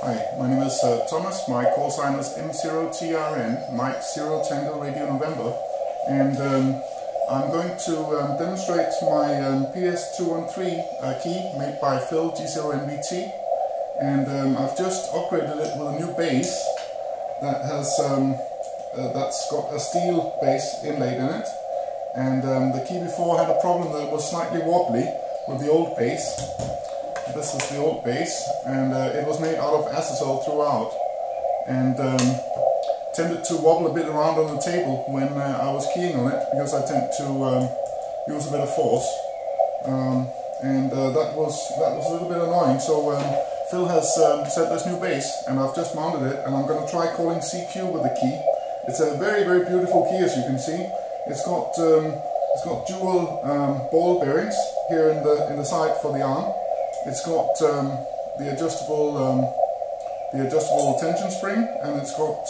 Hi, my name is Thomas. My call sign is M0TRN, Mike 0 Tango Radio November, and I'm going to demonstrate my PS213 key made by Phil G0NVT, and I've just upgraded it with a new bass that has that's got a steel bass inlaid in it, and the key before had a problem that it was slightly wobbly with the old bass. This is the old bass, and it was made out of acetol throughout, and tended to wobble a bit around on the table when I was keying on it, because I tend to use a bit of force, and that was a little bit annoying. So Phil has set this new bass, and I've just mounted it, and I'm going to try calling CQ with the key. It's a very, very beautiful key, as you can see. It's got dual ball bearings here in the side for the arm. It's got the adjustable tension spring, and it's got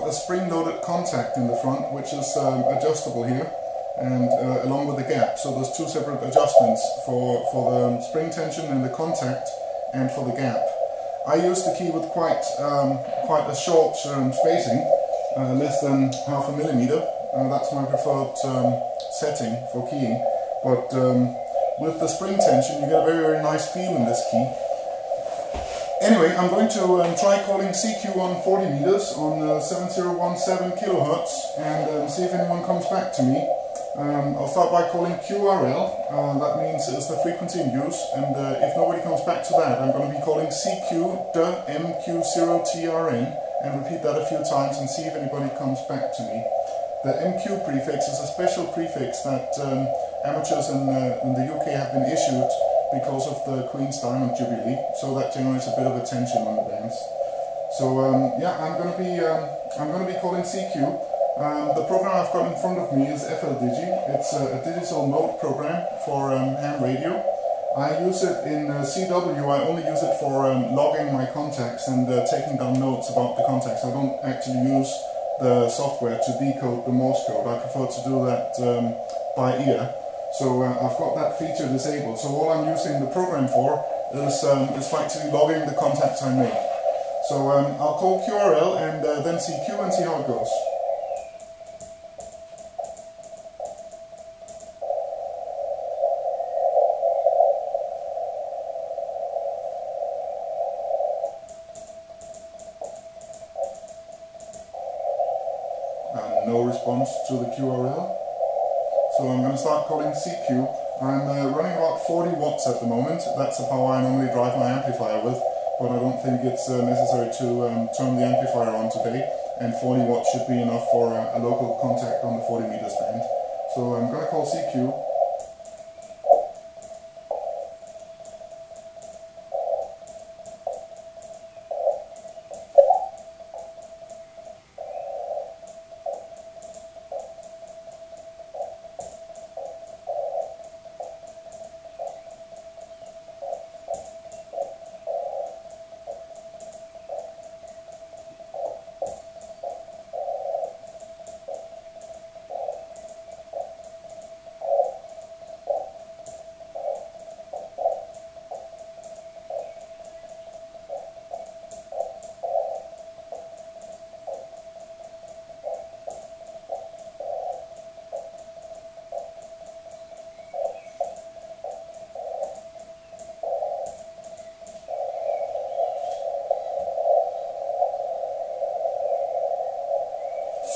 a spring-loaded contact in the front, which is adjustable here, and along with the gap. So there's two separate adjustments for the spring tension and the contact, and for the gap. I use the key with quite a short spacing, less than ½ millimeter. That's my preferred setting for keying, but with the spring tension you get a very, very nice feel in this key. Anyway, I'm going to try calling CQ on 40 meters on 7017 kilohertz and see if anyone comes back to me. I'll start by calling QRL, that means it's the frequency in use, and if nobody comes back to that, I'm going to be calling CQ the MQ0TRN and repeat that a few times and see if anybody comes back to me. The MQ prefix is a special prefix that amateurs in the UK have been issued because of the Queen's Diamond Jubilee, so that generates a bit of attention on the bands. So yeah, I'm going to be calling CQ. The program I've got in front of me is FLDigi. It's a digital mode program for ham radio. I use it in CW. I only use it for logging my contacts and taking down notes about the contacts. I don't actually use the software to decode the Morse code. I prefer to do that by ear. So I've got that feature disabled. So all I'm using the program for is actually logging the contacts I make. So I'll call QRL and then CQ and see how it goes. No response to the QRL. So I'm going to start calling CQ. I'm running about 40 watts at the moment. That's the power I normally drive my amplifier with, but I don't think it's necessary to turn the amplifier on today, and 40 watts should be enough for a local contact on the 40 meters band. So I'm going to call CQ.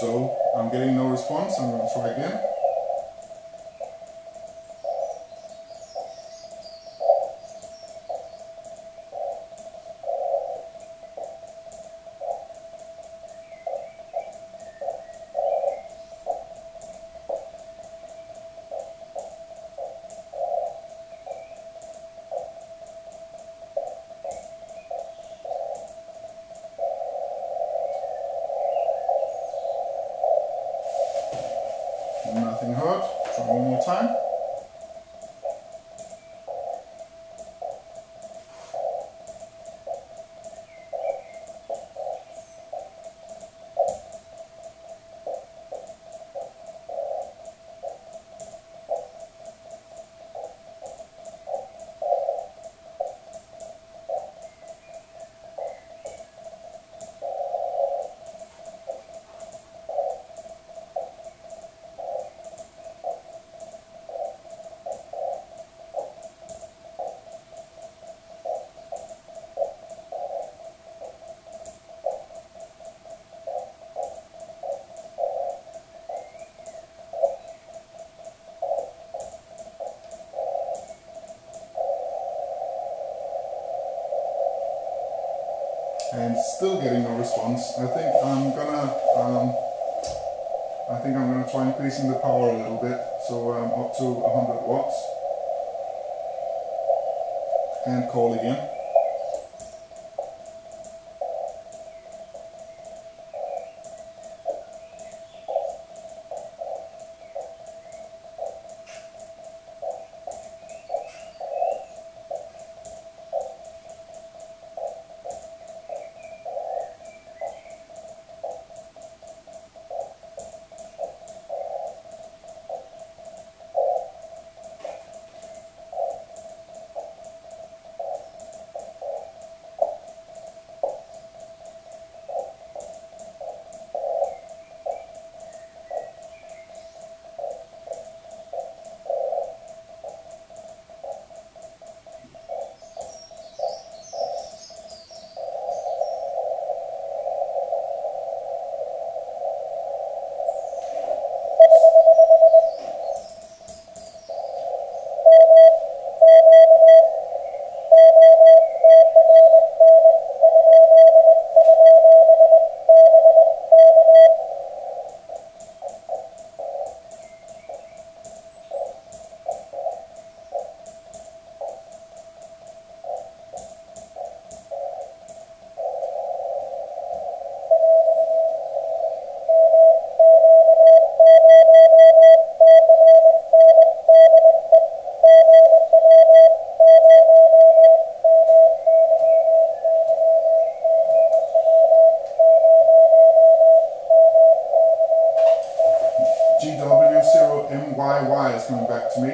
So I'm getting no response. I'm going to try again. Nothing heard. Try one more time. and still getting no response. I think I'm gonna try increasing the power a little bit, so up to 100 watts, and call again. G0NVT is coming back to me.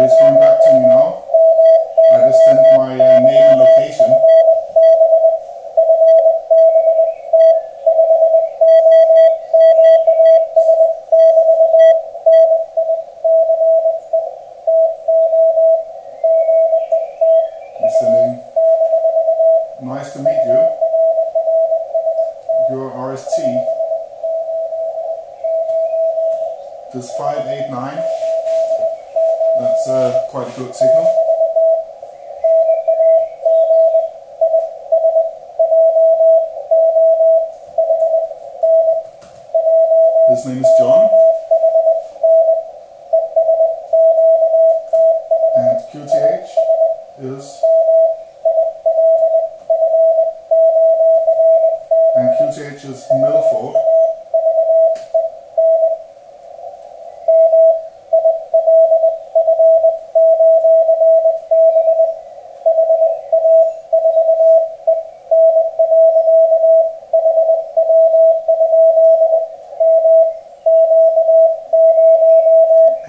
It's coming back to me now. I just sent my name and location. Listening. Nice to meet you. Your RST is 589. That's quite a good signal. His name is John, and QTH is, Milford.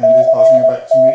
And he's passing it back to me.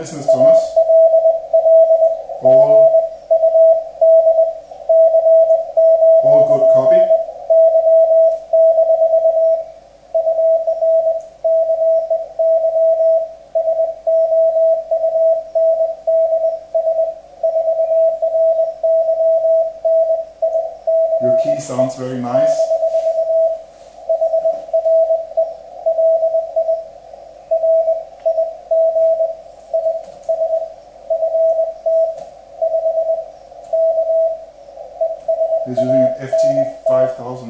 business, Thomas. All good copy. Your key sounds very nice. He's using an FT5000.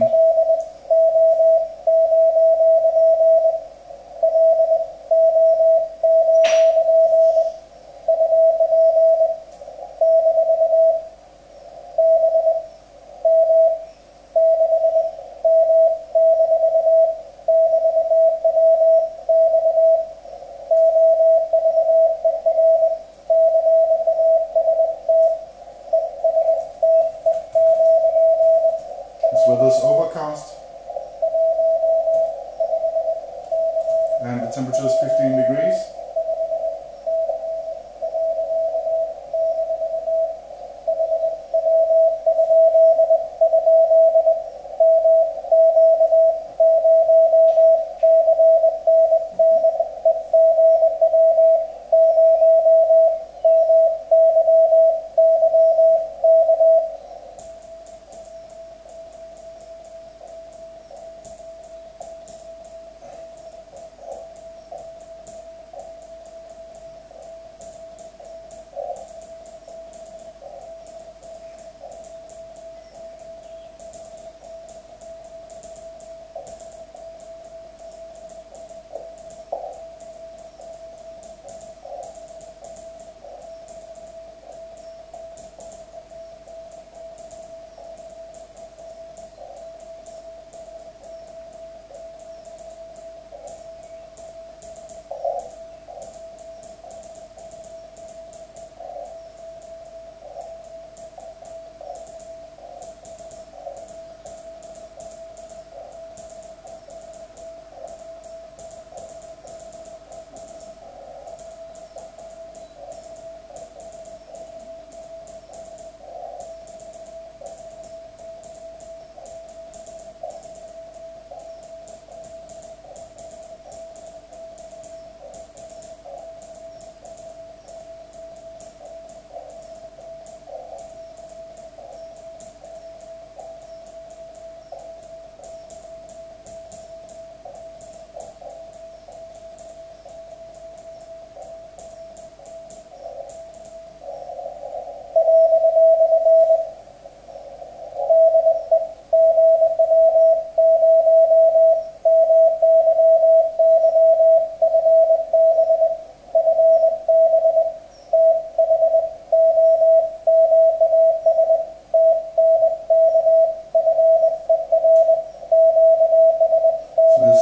This weather's overcast and the temperature is 15 degrees.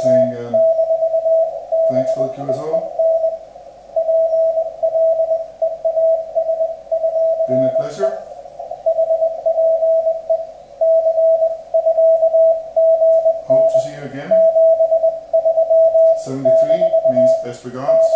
Saying thanks for the QSO. Been a pleasure. Hope to see you again. 73 means best regards.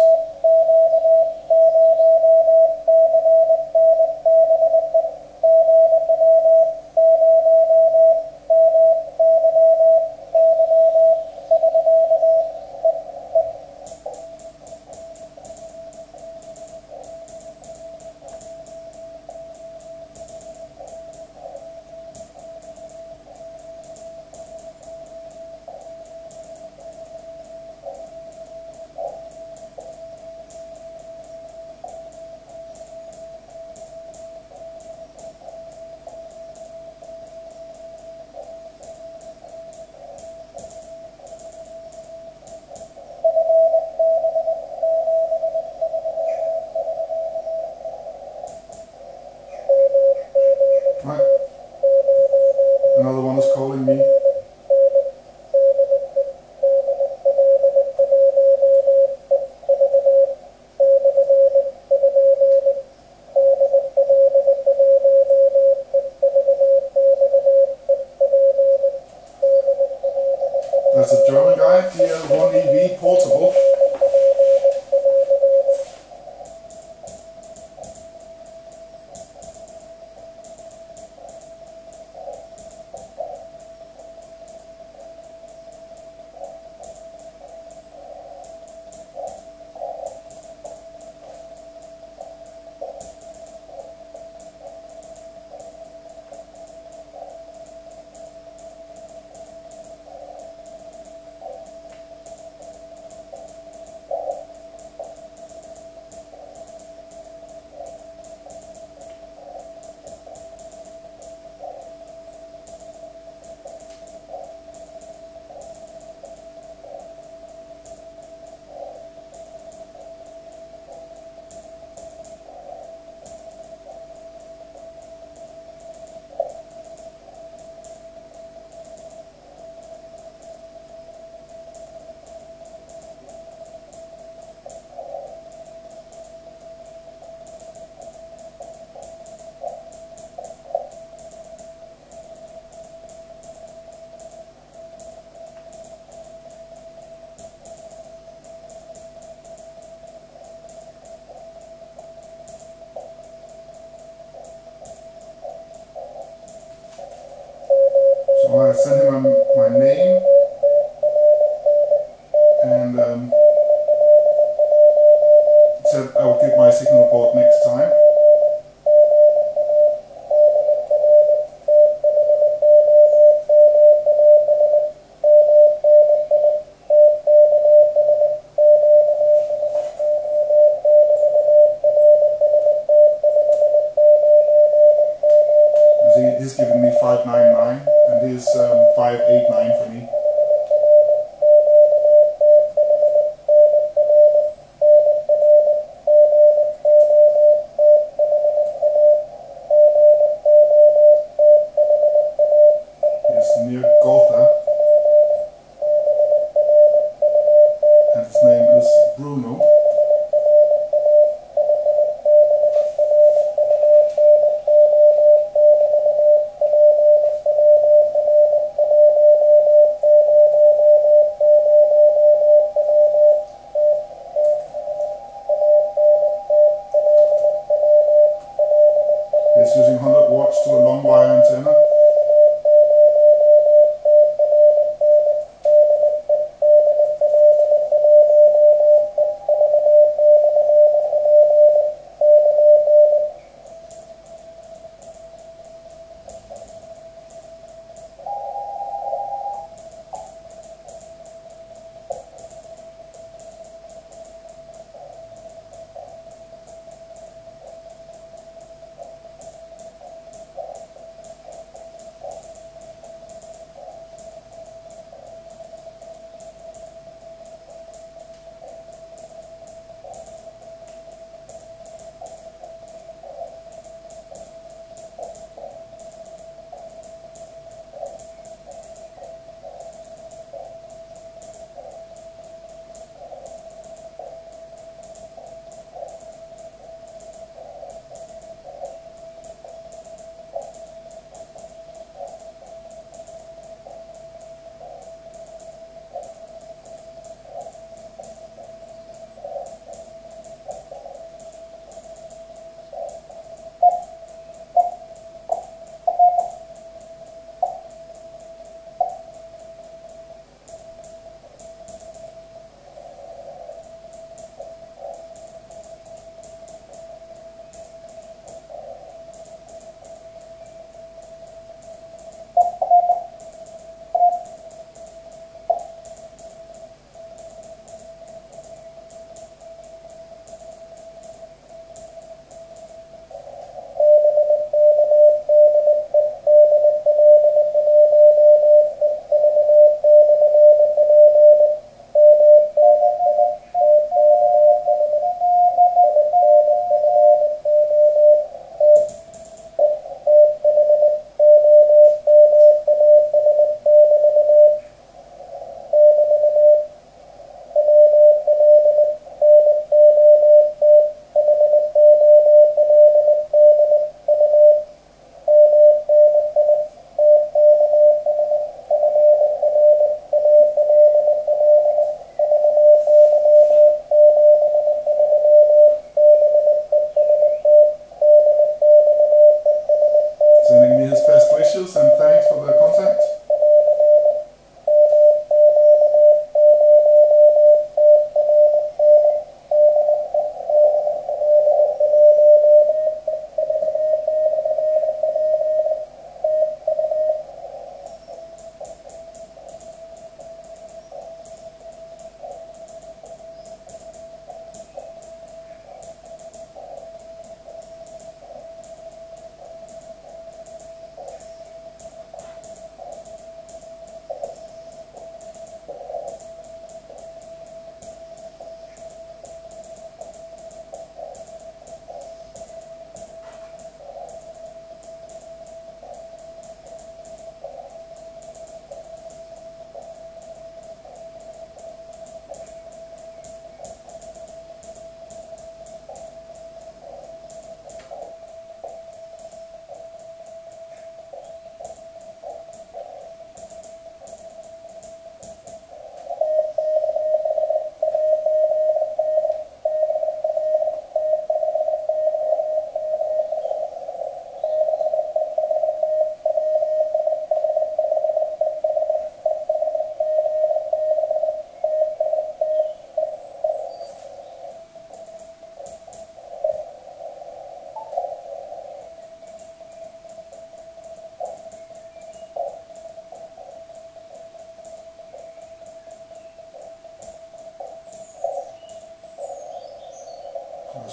Right. Another one is calling me. That's a German guy, G0NVT portable. I sent him my name and said I will give my signal report next time. He's giving me 599 and he's 589 for me. He's near Gotha and his name is Bruno. It's using 100 watts to a long wire antenna.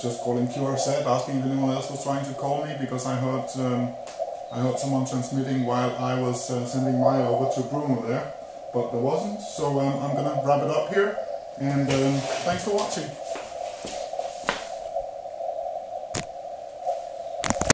was just calling QRZ, asking if anyone else was trying to call me, because I heard someone transmitting while I was sending Maya over to Bruno there, but there wasn't. So I'm gonna wrap it up here, and thanks for watching.